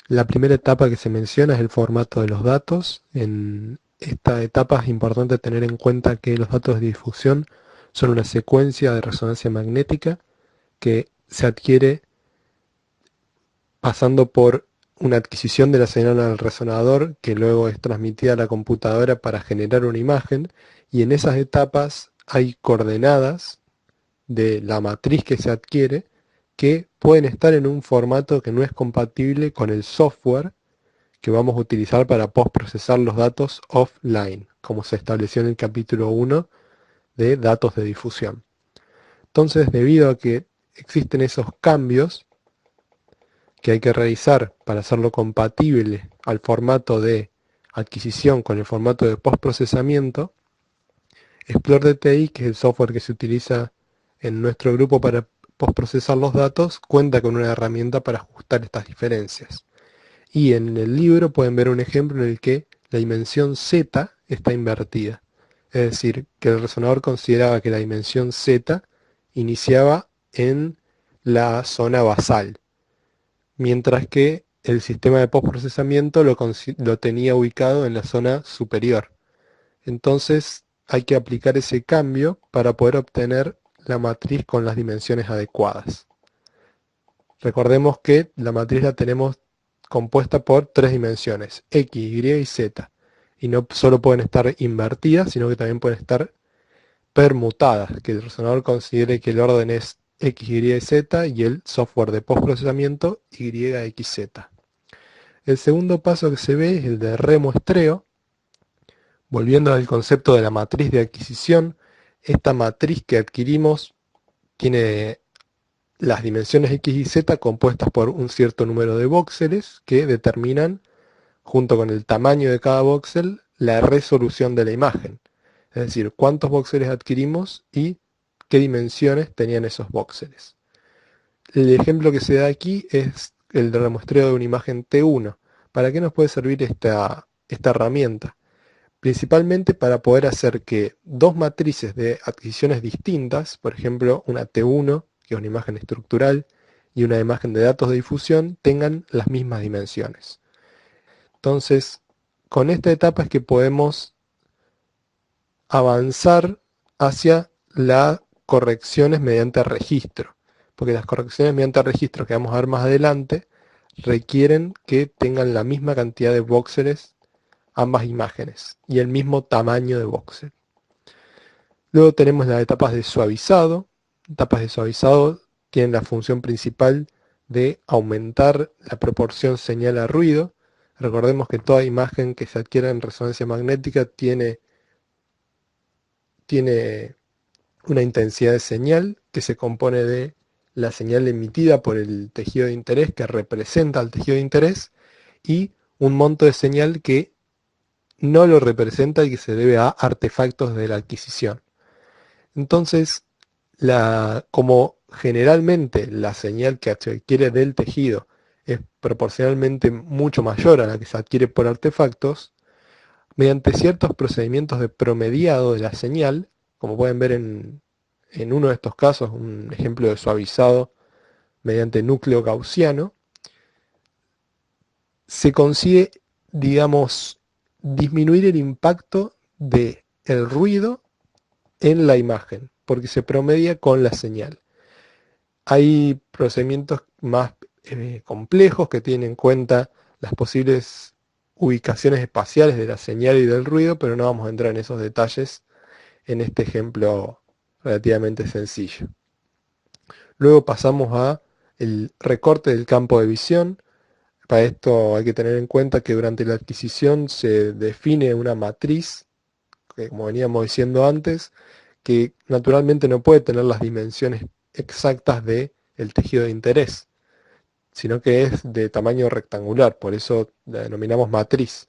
La primera etapa que se menciona es el formato de los datos. En esta etapa es importante tener en cuenta que los datos de difusión son una secuencia de resonancia magnética que se adquiere pasando por una adquisición de la señal al resonador que luego es transmitida a la computadora para generar una imagen, y en esas etapas hay coordenadas de la matriz que se adquiere que pueden estar en un formato que no es compatible con el software que vamos a utilizar para postprocesar los datos offline, como se estableció en el capítulo 1 de datos de difusión. Entonces, debido a que existen esos cambios que hay que realizar para hacerlo compatible al formato de adquisición con el formato de postprocesamiento, Explore DTI, que es el software que se utiliza en nuestro grupo para postprocesar los datos, cuenta con una herramienta para ajustar estas diferencias. Y en el libro pueden ver un ejemplo en el que la dimensión Z está invertida. Es decir, que el resonador consideraba que la dimensión Z iniciaba en la zona basal, mientras que el sistema de postprocesamiento lo tenía ubicado en la zona superior. Entonces hay que aplicar ese cambio para poder obtener la matriz con las dimensiones adecuadas. Recordemos que la matriz la tenemos compuesta por tres dimensiones, X, Y y Z. Y no solo pueden estar invertidas, sino que también pueden estar permutadas, que el resonador considere que el orden es X, Y, Z y el software de postprocesamiento Y, X, Z. El segundo paso que se ve es el de remuestreo. Volviendo al concepto de la matriz de adquisición, esta matriz que adquirimos tiene las dimensiones X y Z compuestas por un cierto número de voxeles que determinan, junto con el tamaño de cada voxel, la resolución de la imagen. Es decir, cuántos voxeles adquirimos y qué dimensiones tenían esos voxeles. El ejemplo que se da aquí es el de remuestreo de una imagen T1. ¿Para qué nos puede servir esta herramienta? Principalmente para poder hacer que dos matrices de adquisiciones distintas, por ejemplo una T1, que es una imagen estructural, y una imagen de datos de difusión, tengan las mismas dimensiones. Entonces, con esta etapa es que podemos avanzar hacia las correcciones mediante registro, porque las correcciones mediante registro que vamos a ver más adelante requieren que tengan la misma cantidad de voxeles ambas imágenes y el mismo tamaño de voxel. Luego tenemos las etapas de suavizado. Etapas de suavizado tienen la función principal de aumentar la proporción señal a ruido. Recordemos que toda imagen que se adquiere en resonancia magnética tiene una intensidad de señal que se compone de la señal emitida por el tejido de interés que representa al tejido de interés y un monto de señal que no lo representa y que se debe a artefactos de la adquisición. Entonces, como generalmente la señal que se adquiere del tejido es proporcionalmente mucho mayor a la que se adquiere por artefactos, mediante ciertos procedimientos de promediado de la señal, como pueden ver en uno de estos casos, un ejemplo de suavizado mediante núcleo gaussiano, se consigue, digamos, disminuir el impacto del ruido en la imagen, porque se promedia con la señal. Hay procedimientos más complejos que tienen en cuenta las posibles ubicaciones espaciales de la señal y del ruido, pero no vamos a entrar en esos detalles en este ejemplo relativamente sencillo. Luego pasamos a el recorte del campo de visión. Para esto hay que tener en cuenta que durante la adquisición se define una matriz, que como veníamos diciendo antes, que naturalmente no puede tener las dimensiones exactas del tejido de interés, sino que es de tamaño rectangular, por eso la denominamos matriz.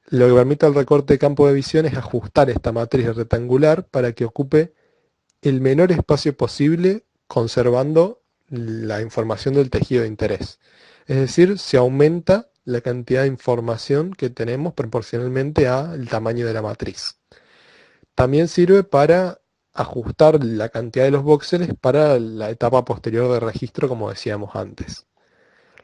Lo que permite el recorte de campo de visión es ajustar esta matriz rectangular para que ocupe el menor espacio posible conservando la información del tejido de interés. Es decir, se aumenta la cantidad de información que tenemos proporcionalmente al tamaño de la matriz. También sirve para ajustar la cantidad de los voxeles para la etapa posterior de registro, como decíamos antes.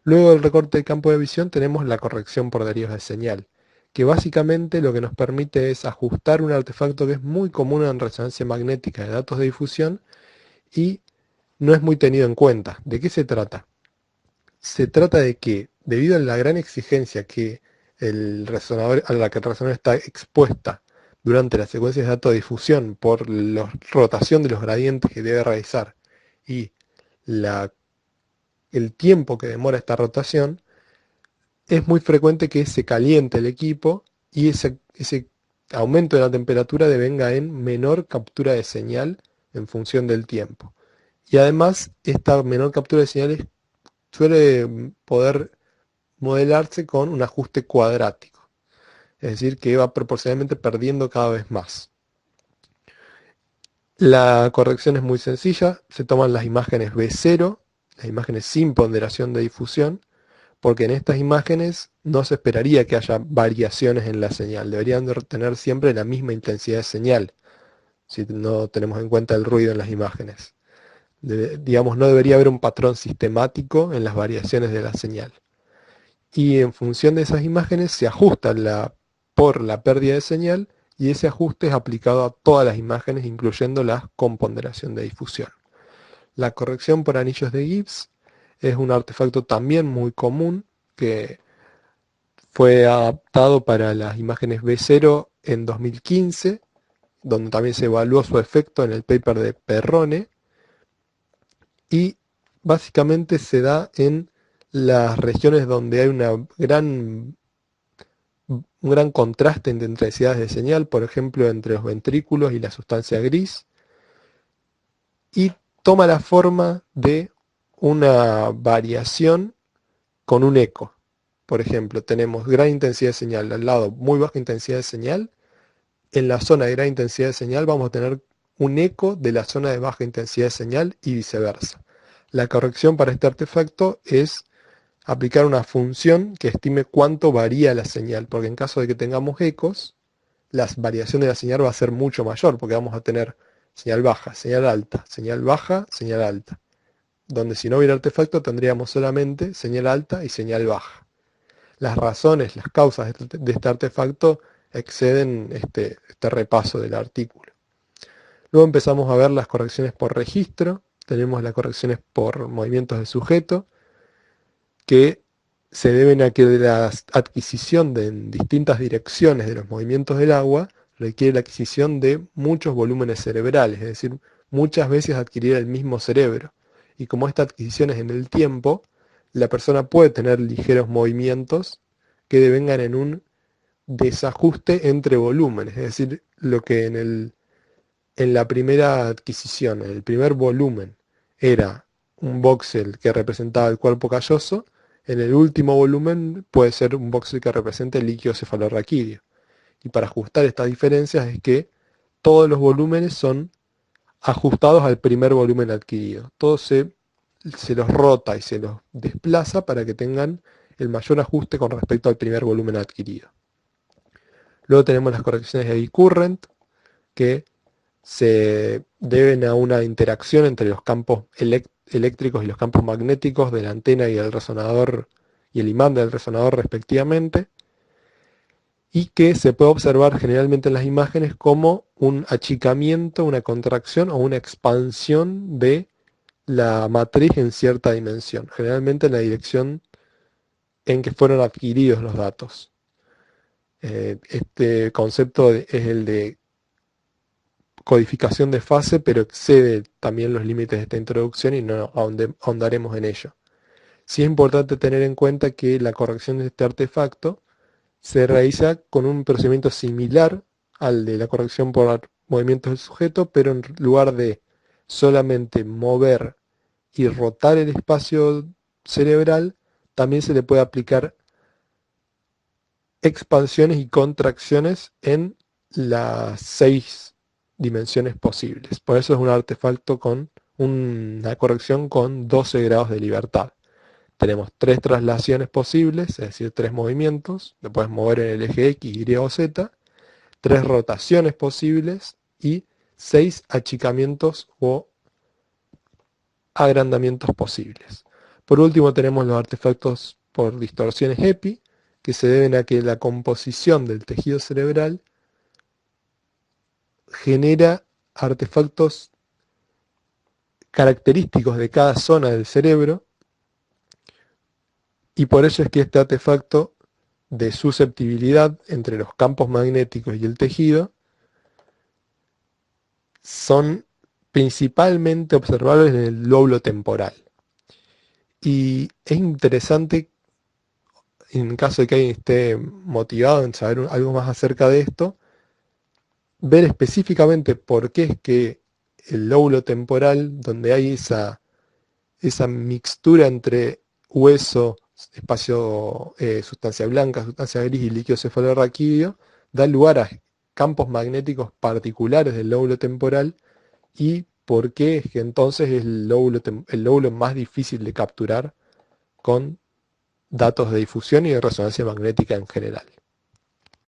Luego del recorte de campo de visión tenemos la corrección por derivos de señal, que básicamente lo que nos permite es ajustar un artefacto que es muy común en resonancia magnética de datos de difusión y no es muy tenido en cuenta. ¿De qué se trata? Se trata de que, debido a la gran exigencia que el resonador, a la que el resonador está expuesta durante las secuencias de datos de difusión por la rotación de los gradientes que debe realizar y la, el tiempo que demora esta rotación, es muy frecuente que se caliente el equipo y ese aumento de la temperatura devenga en menor captura de señal en función del tiempo. Y además, esta menor captura de señales suele poder modelarse con un ajuste cuadrático, es decir, que va proporcionalmente perdiendo cada vez más. La corrección es muy sencilla, se toman las imágenes B0, las imágenes sin ponderación de difusión, porque en estas imágenes no se esperaría que haya variaciones en la señal, deberían de tener siempre la misma intensidad de señal, si no tenemos en cuenta el ruido en las imágenes. Digamos, no debería haber un patrón sistemático en las variaciones de la señal. Y en función de esas imágenes se ajusta por la pérdida de señal y ese ajuste es aplicado a todas las imágenes, incluyendo la con ponderación de difusión. La corrección por anillos de Gibbs es un artefacto también muy común que fue adaptado para las imágenes B0 en 2015, donde también se evaluó su efecto en el paper de Perrone, y básicamente se da en las regiones donde hay un gran contraste entre intensidades de señal, por ejemplo, entre los ventrículos y la sustancia gris, y toma la forma de una variación con un eco. Por ejemplo, tenemos gran intensidad de señal al lado, muy baja intensidad de señal. En la zona de gran intensidad de señal vamos a tener un eco de la zona de baja intensidad de señal y viceversa. La corrección para este artefacto es aplicar una función que estime cuánto varía la señal, porque en caso de que tengamos ecos, la variación de la señal va a ser mucho mayor, porque vamos a tener señal baja, señal alta, señal baja, señal alta. Donde si no hubiera artefacto tendríamos solamente señal alta y señal baja. Las razones, las causas de este artefacto exceden este repaso del artículo. Luego empezamos a ver las correcciones por registro, tenemos las correcciones por movimientos de sujeto, que se deben a que la adquisición en distintas direcciones de los movimientos del agua requiere la adquisición de muchos volúmenes cerebrales, es decir, muchas veces adquirir el mismo cerebro. Y como esta adquisición es en el tiempo, la persona puede tener ligeros movimientos que devengan en un desajuste entre volúmenes, es decir, lo que en la primera adquisición, en el primer volumen, era un voxel que representaba el cuerpo calloso, en el último volumen puede ser un voxel que represente el líquido cefalorraquídeo. Y para ajustar estas diferencias es que todos los volúmenes son ajustados al primer volumen adquirido. Todo se los rota y se los desplaza para que tengan el mayor ajuste con respecto al primer volumen adquirido. Luego tenemos las correcciones de eddy current, que se deben a una interacción entre los campos eléctricos y los campos magnéticos de la antena y el resonador y el imán del resonador respectivamente, y que se puede observar generalmente en las imágenes como un achicamiento, una contracción o una expansión de la matriz en cierta dimensión, generalmente en la dirección en que fueron adquiridos los datos. Este concepto es el de codificación de fase, pero excede también los límites de esta introducción y no ahondaremos en ello. Sí es importante tener en cuenta que la corrección de este artefacto se realiza con un procedimiento similar al de la corrección por movimientos del sujeto, pero en lugar de solamente mover y rotar el espacio cerebral, también se le puede aplicar expansiones y contracciones en las 6 dimensiones posibles. Por eso es un artefacto con una corrección con 12 grados de libertad. Tenemos 3 traslaciones posibles, es decir, 3 movimientos, lo puedes mover en el eje X, Y o Z, 3 rotaciones posibles y 6 achicamientos o agrandamientos posibles. Por último tenemos los artefactos por distorsiones EPI, que se deben a que la composición del tejido cerebral genera artefactos característicos de cada zona del cerebro, y por ello es que este artefacto de susceptibilidad entre los campos magnéticos y el tejido son principalmente observables en el lóbulo temporal. Y es interesante, en caso de que alguien esté motivado en saber algo más acerca de esto, ver específicamente por qué es que el lóbulo temporal, donde hay esa mixtura entre hueso, espacio, sustancia blanca, sustancia gris y líquido cefalorraquídeo, da lugar a campos magnéticos particulares del lóbulo temporal, y por qué es que entonces es el lóbulo más difícil de capturar con datos de difusión y de resonancia magnética en general.